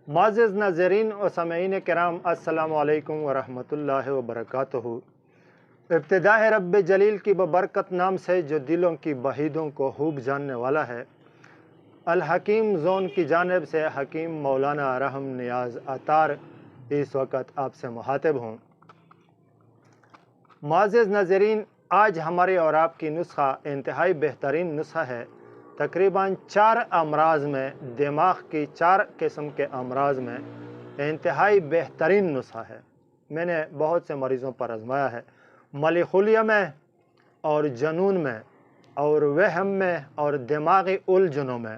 معزز ناظرین و سامعین کرام، السلام علیکم ورحمۃ اللہ وبرکاتہ۔ ابتدا ہے رب جلیل کی ببرکت نام سے جو دلوں کی بعیدوں کو خوب جاننے والا ہے۔ الحکیم زون کی جانب سے حکیم مولانا رحم نیاز عطار اس وقت آپ سے مخاطب ہوں۔ معزز ناظرین، آج ہماری اور آپ کی نسخہ انتہائی بہترین نسخہ ہے۔ تقریباً 4 امراض میں، دماغ کی 4 قسم کے امراض میں انتہائی بہترین نسخہ ہے۔ میں نے بہت سے مریضوں پر آزمایا ہے، ملیخولیہ میں اور جنون میں اور وہم میں اور دماغی الجھنوں میں۔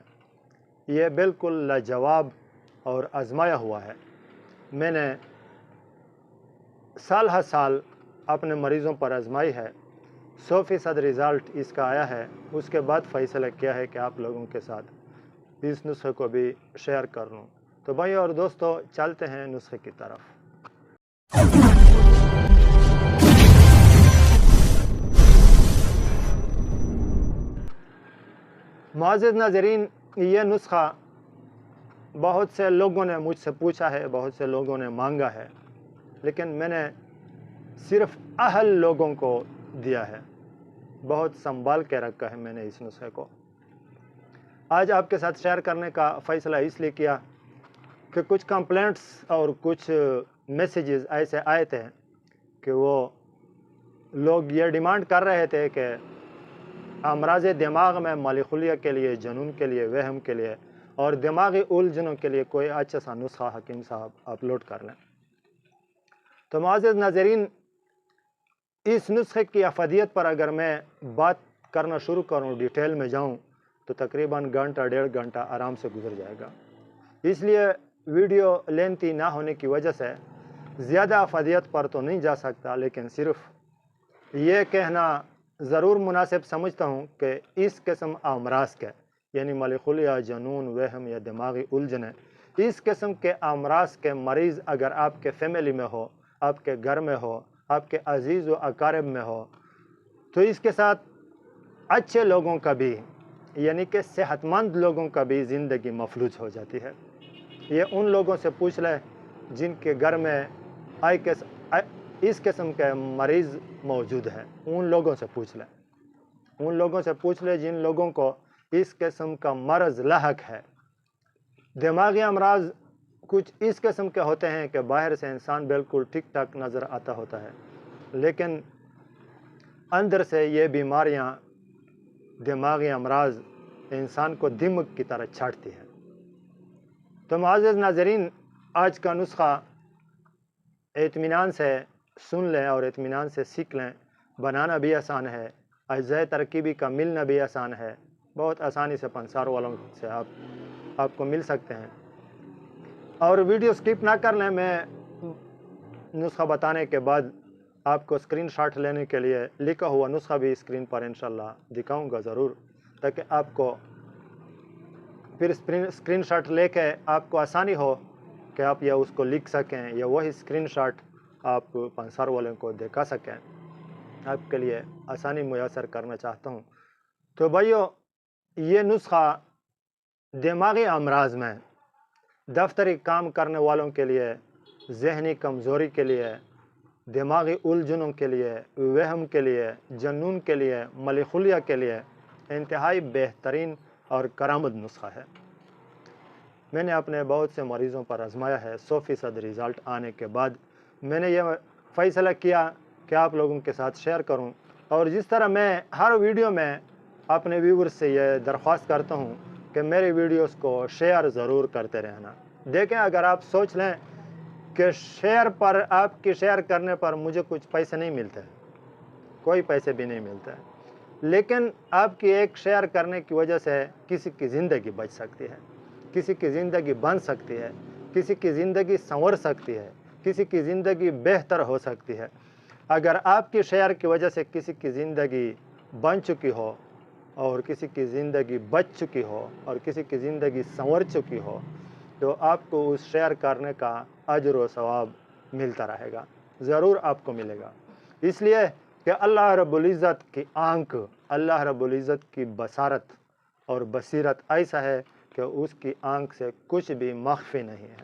یہ بالکل لاجواب اور آزمایا ہوا ہے۔ میں نے سال ہر سال اپنے مریضوں پر آزمائی ہے، 100% رزلٹ اس کا آیا ہے۔ اس کے بعد فیصلہ کیا ہے کہ آپ لوگوں کے ساتھ اس نسخے کو بھی شیئر کر لوں۔ تو بھائی اور دوستو، چلتے ہیں نسخے کی طرف۔ معزز ناظرین، یہ نسخہ بہت سے لوگوں نے مجھ سے پوچھا ہے، بہت سے لوگوں نے مانگا ہے، لیکن میں نے صرف اہل لوگوں کو دیا ہے۔ بہت سنبھال کے رکھا ہے میں نے اس نسخے کو۔ آج آپ کے ساتھ شیئر کرنے کا فیصلہ اس لیے کیا کہ کچھ کمپلینٹس اور کچھ میسیجز ایسے آئے تھے کہ وہ لوگ یہ ڈیمانڈ کر رہے تھے کہ امراض دماغ میں ملیخولیہ کے لیے، جنون کے لیے، وہم کے لیے اور دماغی الجھنوں کے لیے کوئی اچھا سا نسخہ حکیم صاحب اپلوڈ کر لیں۔ تو معزز ناظرین، اس نسخے کی افادیت پر اگر میں بات کرنا شروع کروں، ڈیٹیل میں جاؤں، تو تقریباً گھنٹہ 1.5 گھنٹہ آرام سے گزر جائے گا۔ اس لیے ویڈیو لینتھی نہ ہونے کی وجہ سے زیادہ افادیت پر تو نہیں جا سکتا، لیکن صرف یہ کہنا ضرور مناسب سمجھتا ہوں کہ اس قسم امراض کے، یعنی ملیخولیہ، جنون، وہم یا دماغی الجھنیں، اس قسم کے امراض کے مریض اگر آپ کے فیملی میں ہو، آپ کے گھر میں ہو، آپ کے عزیز و اقارب میں ہو، تو اس کے ساتھ اچھے لوگوں کا بھی، یعنی کہ صحت مند لوگوں کا بھی زندگی مفلوج ہو جاتی ہے۔ یہ ان لوگوں سے پوچھ لیں جن کے گھر میں اس قسم کے مریض موجود ہیں، ان لوگوں سے پوچھ لیں، ان لوگوں سے پوچھ لیں جن لوگوں کو اس قسم کا مرض لاحق ہے۔ دماغی امراض کچھ اس قسم کے ہوتے ہیں کہ باہر سے انسان بالکل ٹھیک ٹھاک نظر آتا ہوتا ہے، لیکن اندر سے یہ بیماریاں، دماغی امراض انسان کو دمک کی طرح چھاٹتی ہے۔ تو معزز ناظرین، آج کا نسخہ اطمینان سے سن لیں اور اطمینان سے سیکھ لیں۔ بنانا بھی آسان ہے، اجزاء ترکیبی کا ملنا بھی آسان ہے، بہت آسانی سے پنسار والوں سے آپ کو مل سکتے ہیں۔ اور ویڈیو سکپ نہ کر لیں، میں نسخہ بتانے کے بعد آپ کو اسکرین شاٹ لینے کے لیے لکھا ہوا نسخہ بھی اسکرین پر انشاءاللہ دکھاؤں گا ضرور، تاکہ آپ کو پھر اسکرین شاٹ لے کے آپ کو آسانی ہو کہ آپ یا اس کو لکھ سکیں یا وہی اسکرین شاٹ آپ پنسار والوں کو دکھا سکیں۔ آپ کے لیے آسانی میسر کرنا چاہتا ہوں۔ تو بھائیو، یہ نسخہ دماغی امراض میں، دفتری کام کرنے والوں کے لیے، ذہنی کمزوری کے لیے، دماغی الجھنوں کے لیے، وہم کے لیے، جنون کے لیے، ملیخولیہ کے لیے انتہائی بہترین اور کارآمد نسخہ ہے۔ میں نے اپنے بہت سے مریضوں پر آزمایا ہے۔ 100% رزلٹ آنے کے بعد میں نے یہ فیصلہ کیا کہ آپ لوگوں کے ساتھ شیئر کروں، اور جس طرح میں ہر ویڈیو میں اپنے ویورز سے یہ درخواست کرتا ہوں کہ میری ویڈیوز کو شیئر ضرور کرتے رہنا۔ دیکھیں، اگر آپ سوچ لیں کہ شیئر پر، آپ کی شیئر کرنے پر مجھے کچھ پیسے نہیں ملتے، کوئی پیسے بھی نہیں ملتے، لیکن آپ کی ایک شیئر کرنے کی وجہ سے کسی کی زندگی بچ سکتی ہے، کسی کی زندگی بن سکتی ہے، کسی کی زندگی سنور سکتی ہے، کسی کی زندگی بہتر ہو سکتی ہے۔ اگر آپ کی شیئر کی وجہ سے کسی کی زندگی بن چکی ہو اور کسی کی زندگی بچ چکی ہو اور کسی کی زندگی سنور چکی ہو، تو آپ کو اس شیئر کرنے کا اجر و ثواب ملتا رہے گا، ضرور آپ کو ملے گا۔ اس لیے کہ اللہ رب العزت کی آنکھ، اللہ رب العزت کی بصارت اور بصیرت ایسا ہے کہ اس کی آنکھ سے کچھ بھی مخفی نہیں ہے۔